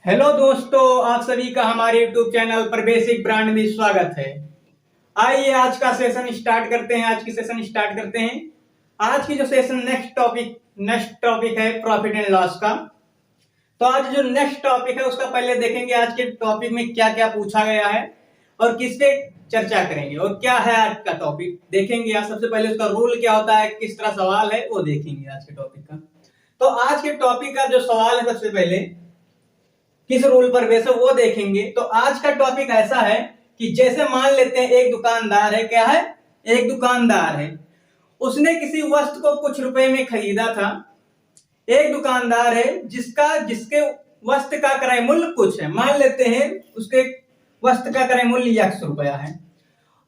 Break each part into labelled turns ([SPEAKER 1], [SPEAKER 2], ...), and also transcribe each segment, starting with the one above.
[SPEAKER 1] Hello दोस्तों, आप सभी का हमारे YouTube चैनल पर बेसिक ब्रांड में स्वागत है। आइए आज का सेशन स्टार्ट करते हैं। आज की जो सेशन नेक्स्ट टॉपिक है प्रॉफिट एंड लॉस का। तो आज जो नेक्स्ट टॉपिक है उसका पहले देखेंगे आज के टॉपिक में क्या क्या पूछा गया है और किस पे चर्चा करेंगे और क्या है आज का टॉपिक देखेंगे। आज सबसे पहले उसका रूल क्या होता है, किस तरह सवाल है वो देखेंगे आज के टॉपिक का। तो आज के टॉपिक का जो सवाल है सबसे पहले किस रूल पर बेस है वो देखेंगे। तो आज का टॉपिक ऐसा है कि जैसे मान लेते हैं एक दुकानदार है, क्या है, एक दुकानदार है, उसने किसी वस्तु को कुछ रुपए में खरीदा था। एक दुकानदार है जिसके वस्तु का क्रय मूल्य कुछ है, मान लेते हैं उसके वस्तु का क्रय मूल्य 100 रुपया है।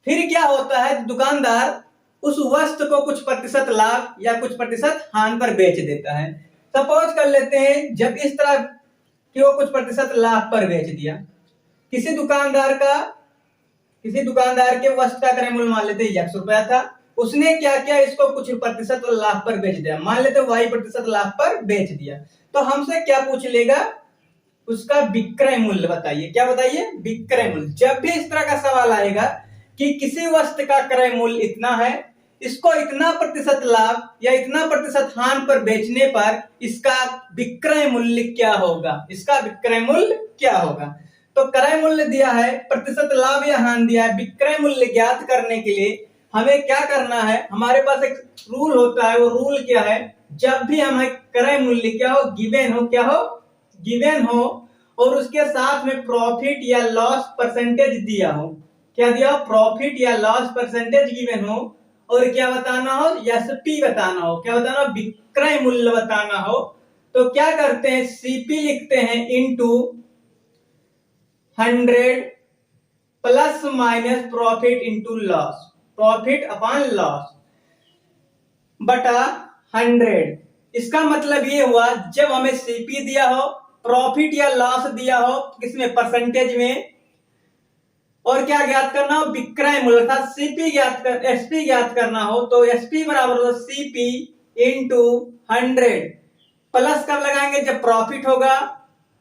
[SPEAKER 1] फिर क्या होता है, दुकानदार उस वस्तु को कुछ प्रतिशत लाभ या कुछ प्रतिशत हानि पर बेच देता है। सपोज कर लेते हैं जब इस तरह कि वो कुछ प्रतिशत लाभ पर बेच दिया। किसी दुकानदार के वस्तु का क्रय मूल्य मान लेते 100 रुपया था, उसने क्या किया, इसको कुछ प्रतिशत लाभ पर बेच दिया, मान लेते y% लाभ पर बेच दिया। तो हमसे क्या पूछ लेगा, उसका विक्रय मूल्य बताइए। क्या बताइए, विक्रय मूल्य। जब भी इस तरह का सवाल आएगा कि किसी वस्तु का क्रय मूल्य इतना है, इसको इतना प्रतिशत लाभ या इतना प्रतिशत हानि पर बेचने पर इसका विक्रय मूल्य क्या होगा, इसका विक्रय मूल्य क्या होगा। तो क्रय मूल्य दिया है, प्रतिशत लाभ या हानि दिया है, विक्रय मूल्य ज्ञात करने के लिए हमें क्या करना है, हमारे पास एक रूल होता है। वो रूल क्या है, जब भी हमें क्रय मूल्य क्या हो, गिवन हो और उसके साथ में प्रॉफिट या लॉस परसेंटेज दिया हो, क्या दिया हो, प्रॉफिट या लॉस परसेंटेज गिवन हो, और क्या बताना हो, एसपी बताना हो, क्या बताना हो, विक्रय मूल्य बताना हो। तो क्या करते हैं, सीपी लिखते हैं into 100 plus minus profit into loss, profit upon loss बटा 100। इसका मतलब ये हुआ जब हमें सीपी दिया हो, प्रॉफिट या लॉस दिया हो किसमें, परसेंटेज में, और क्या ज्ञात करना हो, विक्रय मूल्य अर्थात एसपी ज्ञात करना हो, तो एसपी बराबर होगा सीपी इंटू 100। प्लस कब लगाएंगे, जब प्रॉफिट होगा,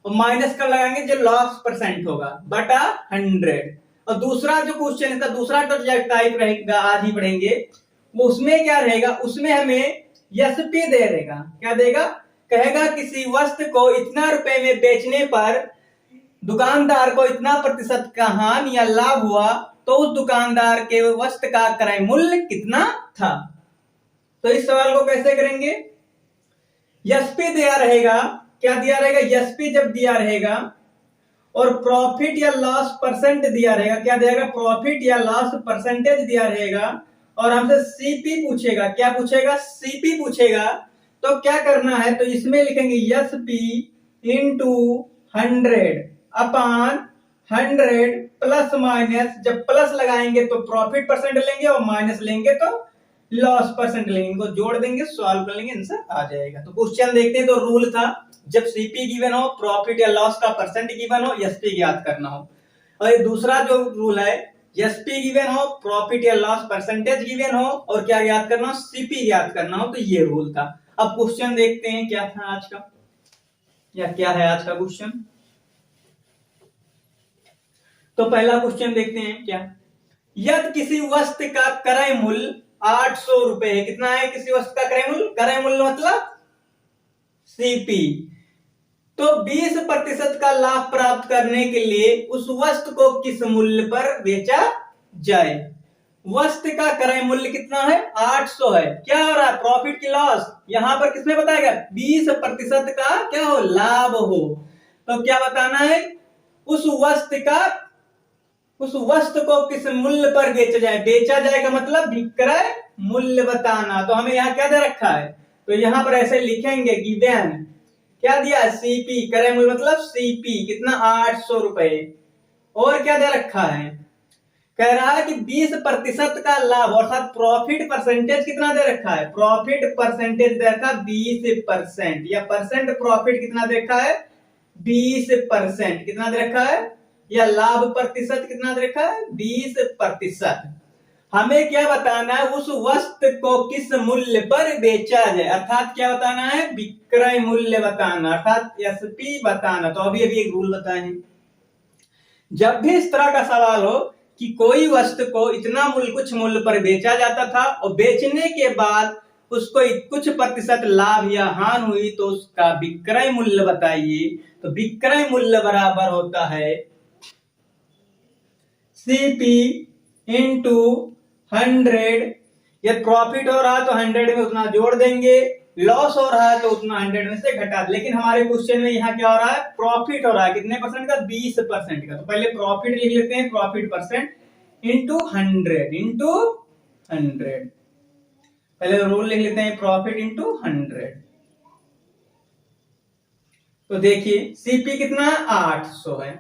[SPEAKER 1] और माइनस कब लगाएंगे, जब लॉस परसेंट होगा, बटा 100। और दूसरा जो क्वेश्चन इसका दूसरा टाइप रहेगा, आज ही पढ़ेंगे, वो उसमें क्या रहेगा, उसमें हमें एसपी दे देगा। क्या देगा, कहेगा किसी वस्तु को इतना रुपए में बेचने पर दुकानदार को इतना प्रतिशत का हानि या लाभ हुआ, तो उस दुकानदार के वस्तु का क्रय मूल्य कितना था। तो इस सवाल को कैसे करेंगे, एसपी दिया रहेगा, क्या दिया रहेगा, एसपी जब दिया रहेगा और प्रॉफिट या लॉस परसेंट दिया रहेगा, क्या दिया रहेगा, प्रॉफिट या लॉस परसेंटेज दिया रहेगा, और हमसे सीपी पूछेगा, क्या पूछेगा, सीपी पूछेगा। तो क्या करना है, तो इसमें लिखेंगे SP into 100 upon 100 plus minus, जब प्लस लगाएंगे तो प्रॉफिट परसेंट लेंगे और माइनस लेंगे तो लॉस परसेंट लेंगे, इनको जोड़ देंगे, सॉल्व कर लेंगे, आंसर आ जाएगा। तो क्वेश्चन देखते हैं। तो रूल था जब सीपी गिवन हो, प्रॉफिट या लॉस का परसेंट गिवन हो, एसपी ज्ञात करना हो। और ये दूसरा जो रूल है, एसपी गिवन हो, प्रॉफिट या लॉस परसेंटेज गिवन हो, और क्या ज्ञात करना हो, सीपी ज्ञात करना हो। तो ये रूल था। अब क्वेश्चन देखते हैं क्या था आज का, या क्या है आज का क्वेश्चन। तो पहला क्वेश्चन देखते हैं क्या, यदि किसी वस्तु का क्रय मूल्य 800 रुपए है, कितना है किसी वस्तु का क्रय मूल्य मतलब सीपी, तो 20% का लाभ प्राप्त करने के लिए उस वस्तु को किस मूल्य पर बेचा जाए। वस्तु का क्रय मूल्य कितना है, 800 है। क्या हो रहा है, प्रॉफिट की लॉस, यहां पर किसमें बताएगा, 20% का क्या हो, लाभ हो। तो क्या बताना है, उस वस्तु को किस मूल्य पर बेचा जाए का मतलब विक्रय मूल्य बताना। तो हमें यहाँ क्या दे रखा है, तो यहाँ पर ऐसे लिखेंगे गिवन, क्या दिया, सीपी, क्रय मूल्य मतलब सीपी कितना, 800 रुपए, और क्या दे रखा है, कह रहा है कि 20% का लाभ, अर्थात प्रॉफिट परसेंटेज कितना दे रखा है, प्रॉफिट परसेंटेज दे रखा 20%, या परसेंट प्रॉफिट कितना दे रखा है, 20%, कितना दे रखा है, या लाभ प्रतिशत कितना दे रखा है, 20%। हमें क्या बताना है, उस वस्तु को किस मूल्य पर बेचा जाए, अर्थात क्या बताना है, विक्रय मूल्य बताना, अर्थात एसपी बताना। तो अभी अभी एक रूल बताए हैं, जब भी इस तरह का सवाल हो कि कोई वस्तु को इतना मूल्य कुछ मूल्य पर बेचा जाता था और बेचने के बाद उसको कुछ प्रतिशत लाभ या हानि हुई तो उसका विक्रय मूल्य बताइए। तो विक्रय मूल्य बराबर होता है सीपी इंटू 100। यदि प्रॉफिट हो रहा है तो 100 में उतना जोड़ देंगे, लॉस हो रहा है तो उतना 100 में से घटा। लेकिन हमारे क्वेश्चन में यहाँ क्या हो रहा है, प्रॉफिट हो रहा है, कितने परसेंट का, 20% का। तो पहले प्रॉफिट लिख लेते हैं, प्रॉफिट परसेंट इंटू 100। पहले रूल लिख लेते हैं, प्रॉफिट इंटू 100। तो देखिए सीपी कितना 800 है,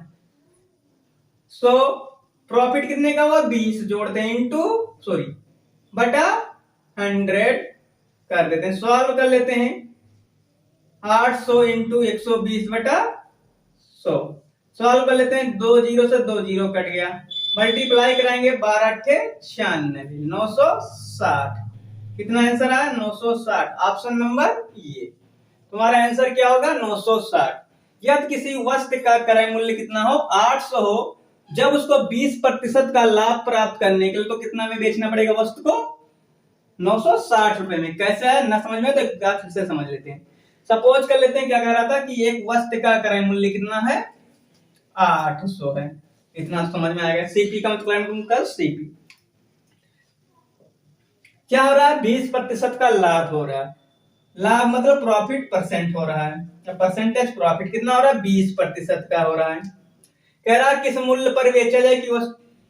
[SPEAKER 1] सो प्रॉफिट कितने का हुआ, 20 जोड़ते हैं इंटू बटा 100 कर देते हैं, सॉल्व कर लेते हैं। 800 इंटू 120 बटा 100 सॉल्व कर लेते हैं, 2 जीरो से 2 जीरो कट गया, मल्टीप्लाई कराएंगे 12 अट्ठे 96, 960। कितना आंसर आया, 960। ऑप्शन नंबर ये तुम्हारा आंसर क्या होगा, 960। यदि किसी वस्तु का क्रय मूल्य कितना हो, 800 हो, जब उसको 20% का लाभ प्राप्त करने के लिए तो कितना में बेचना पड़ेगा वस्तु को, 960 रुपए में। कैसे है ना समझ में, तो फिर से समझ लेते हैं। सपोज कर लेते हैं क्या कह रहा था कि एक वस्तु का क्रय मूल्य कितना है, 800 है, इतना समझ में आएगा। सीपी का मतलब सीपी क्या हो रहा है, 20% का लाभ हो रहा है, लाभ मतलब प्रॉफिट परसेंट हो रहा है, परसेंटेज प्रॉफिट कितना हो रहा है, 20% का हो रहा है। कह रहा है किस मूल्य पर बेचा जाए, कि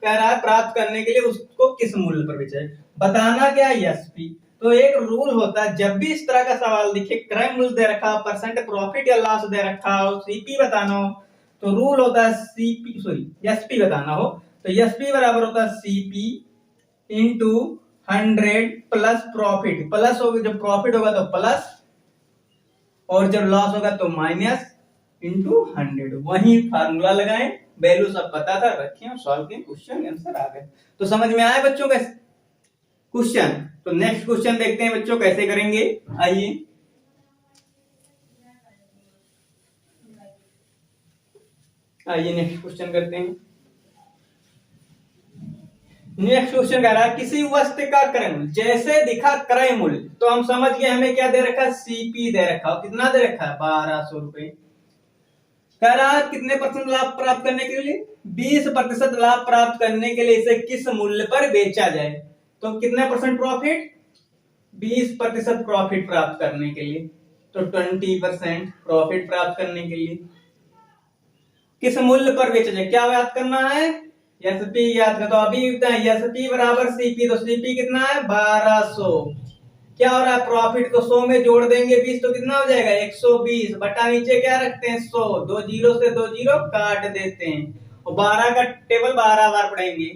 [SPEAKER 1] कह रहा है प्राप्त करने के लिए उसको किस मूल्य पर बेचा जाए, बताना क्या है, एसपी। तो एक रूल होता है, जब भी इस तरह का सवाल दिखे, क्रय मूल्य दे रखा हो, परसेंट प्रॉफिट या लॉस दे रखा हो, सीपी बताना हो, तो रूल होता है एसपी बताना हो, तो एसपी बराबर होता है CP into 100 plus profit. Plus होगा, जब प्रॉफिट होगा तो प्लस, और जब लॉस होगा तो माइनस, इंटू 100। वही फार्मूला लगाएं, वैल्यू सब पता था, रखें और सॉल्व किए, क्वेश्चन आंसर आ गए। तो समझ में आया बच्चों का क्वेश्चन। तो नेक्स्ट क्वेश्चन देखते हैं बच्चों कैसे करेंगे, आइए। नेक्स्ट क्वेश्चन करते हैं। नेक्स्ट क्वेश्चन कह रहा है किसी वस्तु का क्रय मूल्य, जैसे दिखा क्रय मूल्य, तो हम समझ गए हमें क्या दे रखा है, सीपी दे रखा है, कितना दे रखा है, 1200 रुपए। कह रहा है कितने परसेंट लाभ प्राप्त करने के लिए, 20% लाभ प्राप्त करने के लिए इसे किस मूल्य पर बेचा जाए। तो कितने परसेंट प्रॉफिट, 20% प्रॉफिट प्राप्त करने के लिए, तो 20% प्रॉफिट प्राप्त करने के लिए किस मूल्य पर बेचा जाए, क्या याद करना है, एसपी याद कर। तो अभी एसपी बराबर सीपी, तो सीपी कितना है, 1200। क्या हो रहा है, प्रॉफिट को 100 में जोड़ देंगे 20, तो कितना हो जाएगा, 120 बटा नीचे क्या रखते हैं 100, 2 जीरो से 2 जीरो काट देते हैं, और 12 का टेबल 12 बार पढ़ेंगे,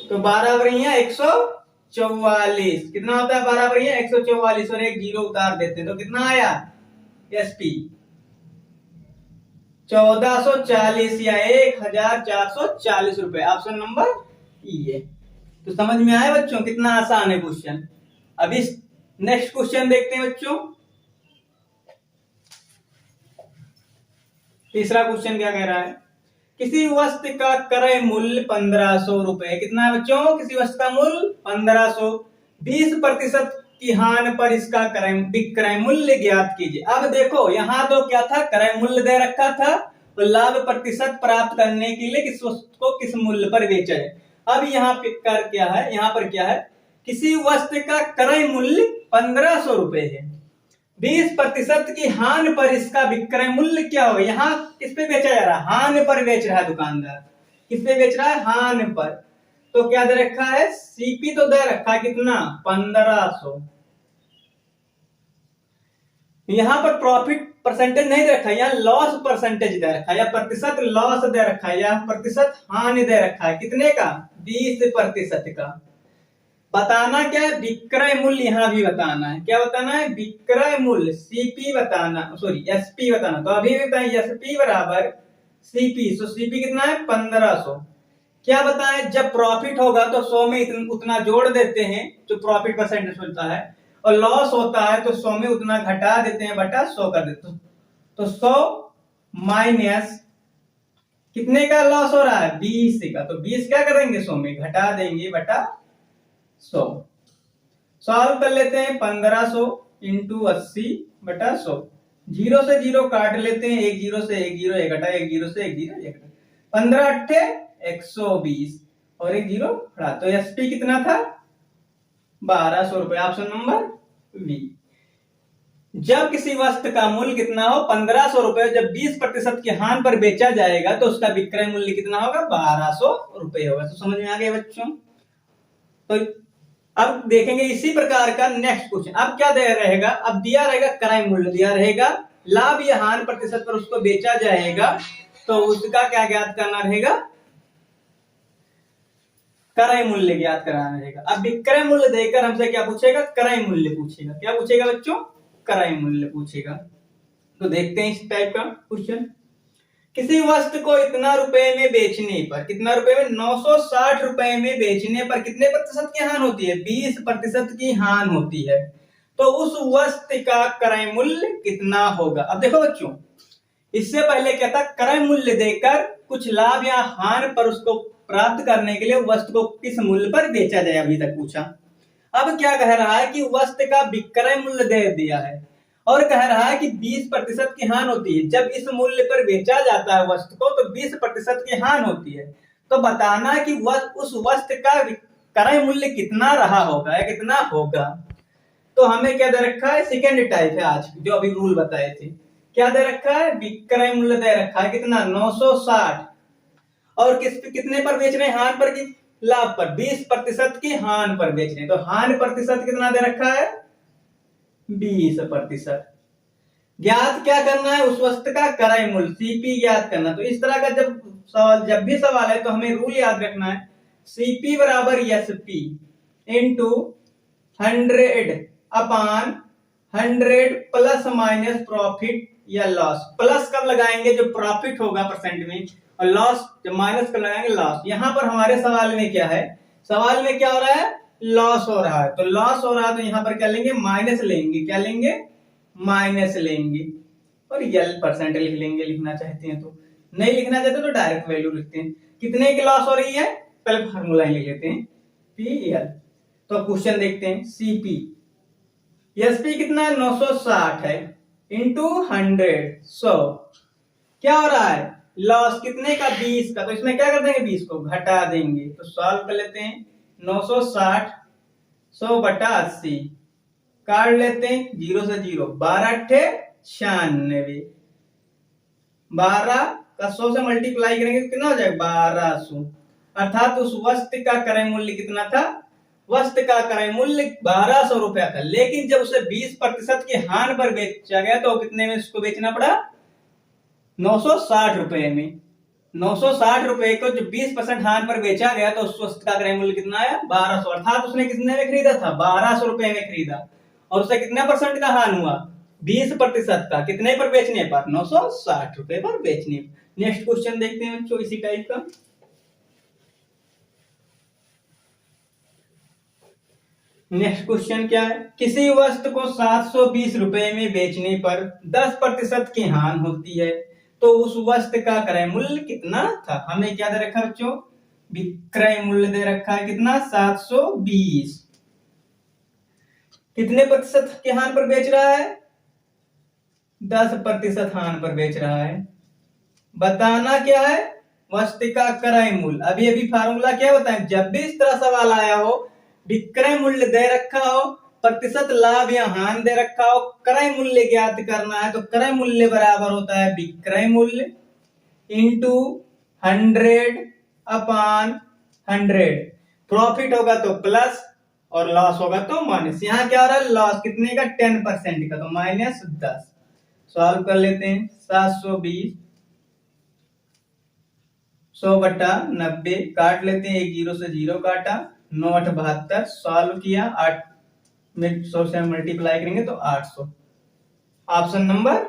[SPEAKER 1] तो 12 बरिया 144। कितना होता है 12 बरिया 144, और एक जीरो उतार देते हैं, तो कितना आया एसपी 1440 या 1440 रुपए। ऑप्शन नंबर ये। तो समझ में आया बच्चों, कितना आसान है क्वेश्चन। अभी नेक्स्ट क्वेश्चन देखते हैं बच्चों। तीसरा क्वेश्चन क्या कह रहा है, किसी वस्तु का क्रय मूल्य 1500 रुपए। कितना है बच्चों, किसी वस्तु का मूल्य 1500, 20% की हानि पर इसका विक्रय मूल्य ज्ञात कीजिए। अब देखो यहाँ तो क्या था, क्रय मूल्य दे रखा था, तो लाभ प्रतिशत प्राप्त करने के लिए किस वस्तु को किस मूल्य पर बेचा जाए। अब यहाँ पर क्या है, यहाँ पर क्या है, किसी वस्तु का क्रय मूल्य 1500 रुपए है, 20% की हानि पर इसका विक्रय मूल्य क्या होगा। यहाँ किस पे बेचा जा रहा है, हानि पर बेच रहा है दुकानदार, किस पे बेच रहा है, हानि पर। तो क्या दे रखा है, सीपी तो दे रखा है कितना, 1500। यहाँ पर प्रॉफिट परसेंटेज नहीं दे रखा है, यहाँ लॉस परसेंटेज दे रखा है, या प्रतिशत लॉस दे रखा है, या प्रतिशत हानि दे रखा है, कितने का, 20% का। बताना क्या है, विक्रय मूल्य यहाँ भी बताना है। क्या बताना है, विक्रय मूल्य, सीपी बताना, एसपी बताना। तो अभी भी बताएं, एसपी बराबर सीपी, सो सीपी कितना है 1500। क्या बताएं, जब प्रॉफिट होगा तो 100 में उतना जोड़ देते हैं जो प्रॉफिट परसेंटेज होता है, और लॉस होता है तो 100 में उतना घटा देते हैं बटा 100 कर देते हैं। तो 100 माइनस कितने का लॉस हो रहा है 20 का, तो 20 क्या करेंगे 100 में घटा देंगे बटा 100। सॉल्व कर लेते हैं 1500 इंटू 80 बटा 100। जीरो से जीरो काट लेते हैं, एक जीरो से एक जीरो, एक घटा, एक जीरो से एक जीरो, एक घटा, 15 अट्ठे 120 और एक जीरो खड़ा, तो एसपी कितना था 1200 रुपए। Option number B. जब किसी वस्तु का मूल्य कितना हो 1500 रुपए, जब 20% के हान पर बेचा जाएगा तो उसका विक्रय मूल्य कितना होगा 1200 रुपए होगा। तो समझ में आ गया बच्चों। तो अब देखेंगे इसी प्रकार का नेक्स्ट क्वेश्चन। अब क्या दे रहेगा, अब दिया रहेगा क्रय मूल्य, दिया रहेगा लाभ या हानि प्रतिशत पर उसको बेचा जाएगा, तो उसका क्या ज्ञात करना रहेगा, क्रय मूल्य ज्ञात कराना रहेगा। अब विक्रय मूल्य देकर हमसे क्या पूछेगा, क्रय मूल्य पूछेगा। क्या पूछेगा बच्चों, क्रय मूल्य पूछेगा। तो देखते हैं इस टाइप का क्वेश्चन। किसी वस्तु को इतना रुपए में बेचने पर, कितना रुपए में 960 रुपए में बेचने पर कितने प्रतिशत की हानि होती है, 20% की हानि होती है। तो उस वस्तु का क्रय मूल्य कितना होगा। अब देखो बच्चों, इससे पहले क्या था, क्रय मूल्य देकर कुछ लाभ या हानि पर उसको प्राप्त करने के लिए वस्तु को किस मूल्य पर बेचा जाए, अभी तक पूछा। अब क्या कह रहा है कि वस्तु का विक्रय मूल्य दे दिया है और कह रहा है कि 20% की हानि होती है। जब इस मूल्य पर बेचा जाता है वस्तु को तो 20% की हानि होती है। तो बताना कि उस वस्तु का क्रय मूल्य कितना रहा होगा या कितना होगा। तो हमें क्या दे रखा है, सेकेंड टाइप है आज जो अभी रूल बताए थे। क्या दे रखा है, विक्रय मूल्य दे रखा है कितना 960, और कितने पर बेच रहे हैं, हानि पर की लाभ पर, 20% की हानि पर बेच रहे हैं। तो हानि प्रतिशत कितना दे रखा है 20%। ज्ञात क्या करना है, उस वस्तु का क्रय मूल्य सीपी ज्ञात करना। तो इस तरह का जब भी सवाल है तो हमें रूल याद रखना है, सीपी बराबर एसपी इंटू 100 अपान 100 प्लस माइनस प्रॉफिट या लॉस। प्लस कब लगाएंगे, जो प्रॉफिट होगा परसेंट में, और लॉस जब माइनस कब लगाएंगे लॉस। यहां पर हमारे सवाल में क्या है, सवाल में क्या हो रहा है, लॉस हो रहा है। तो लॉस हो रहा है तो यहां पर क्या लेंगे, माइनस लेंगे। क्या लेंगे, माइनस लेंगे, और यल परसेंट लिख लेंगे, लिखना चाहते हैं तो। नहीं लिखना चाहते तो डायरेक्ट वैल्यू लिखते हैं। कितने की लॉस हो रही है, पहले फार्मूला लिख लेते हैं पी एल। तो क्वेश्चन देखते हैं, सीपी एसपी कितना है 960 है इंटू 100 क्या हो रहा है, लॉस कितने का 20 का। तो इसमें क्या कर देंगे, 20 को घटा देंगे। तो सॉल्व कर लेते हैं, 960 100 बटा 80 काट लेते हैं, जीरो से जीरो, 12 अट्ठे 96, 12 का 100 से मल्टीप्लाई करेंगे तो कितना हो जाएगा 1200। अर्थात उस वस्तु का क्रय मूल्य कितना था, वस्तु का क्रय मूल्य 1200 रुपया था। लेकिन जब उसे 20% की हानि पर बेचा गया तो कितने में उसको बेचना पड़ा, 960 रुपए में। 960 रुपए को जो 20% हानि पर बेचा गया तो उस वस्तु का क्रय मूल्य कितना आया 1200। अर्थात उसने कितने में खरीदा था 1200 रुपए में खरीदा, और उसे कितना परसेंट का हानि हुआ 20% का। कितने पर बेचने पर, 960 रुपए पर बेचने। नेक्स्ट क्वेश्चन देखते हैं बच्चों इसी टाइप का। नेक्स्ट क्वेश्चन क्या है, किसी वस्तु को 720 रुपए में बेचने पर 10% की हानि होती है, तो उस वस्तु का क्रय मूल्य कितना था। हमें क्या दे रखा है बच्चों, विक्रय मूल्य दे रखा है कितना 720। कितने प्रतिशत की हानि पर बेच रहा है, 10% हानि पर बेच रहा है। बताना क्या है, वस्तु का क्रय मूल्य। अभी अभी फार्मूला क्या बताएं, जब भी इस तरह सवाल आया हो, विक्रय मूल्य दे रखा हो, प्रतिशत लाभ या हानि दे रखा हो, क्रय मूल्य ज्ञात करना है, तो क्रय मूल्य बराबर होता है विक्रय मूल्य इंटू 100 अपान 100। प्रॉफिट होगा तो प्लस और लॉस होगा तो माइनस। यहां क्या हो रहा है, लॉस कितने का 10% का, तो -10। सॉल्व कर लेते हैं, 720 100 बटा 90 काट लेते हैं, एक जीरो से जीरो काटा, 9 8 72 सॉल्व किया, 8 में 100 से मल्टीप्लाई करेंगे तो 800। Option number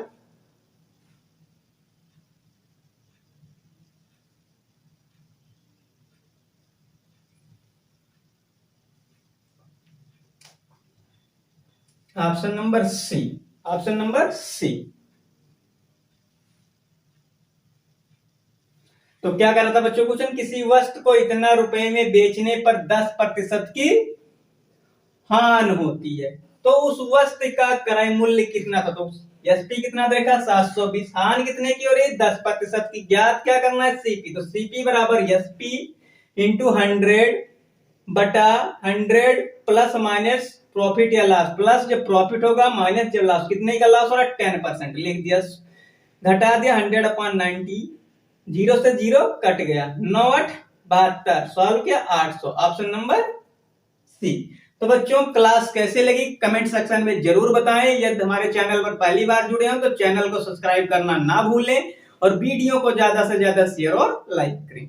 [SPEAKER 1] option number C, option number C. तो क्या कर रहा था बच्चों क्वेश्चन, किसी वस्तु को इतना रुपए में बेचने पर 10% की हान होती है, तो उस वस्तु का क्रय मूल्य कितना था। तो एसपी कितना देखा 720, हान कितने की हो रही है 10% की, ज्ञात क्या करना है सीपी। तो सीपी बराबर एसपी इंटू 100 बटा 100 प्लस माइनस प्रॉफिट या लॉस, प्लस जब प्रॉफिट होगा माइनस जब लॉस, कितने का लॉस हो रहा है 10%, लिख दिया, घटा दिया 100/90, 0 से 0 कट गया, 9 8 72, सॉल्व किया 800, ऑप्शन नंबर सी। तो बच्चों क्लास कैसे लगी कमेंट सेक्शन में जरूर बताएं। यदि हमारे चैनल पर पहली बार जुड़े हो तो चैनल को सब्सक्राइब करना ना भूलें और वीडियो को ज्यादा से ज्यादा शेयर और लाइक करें।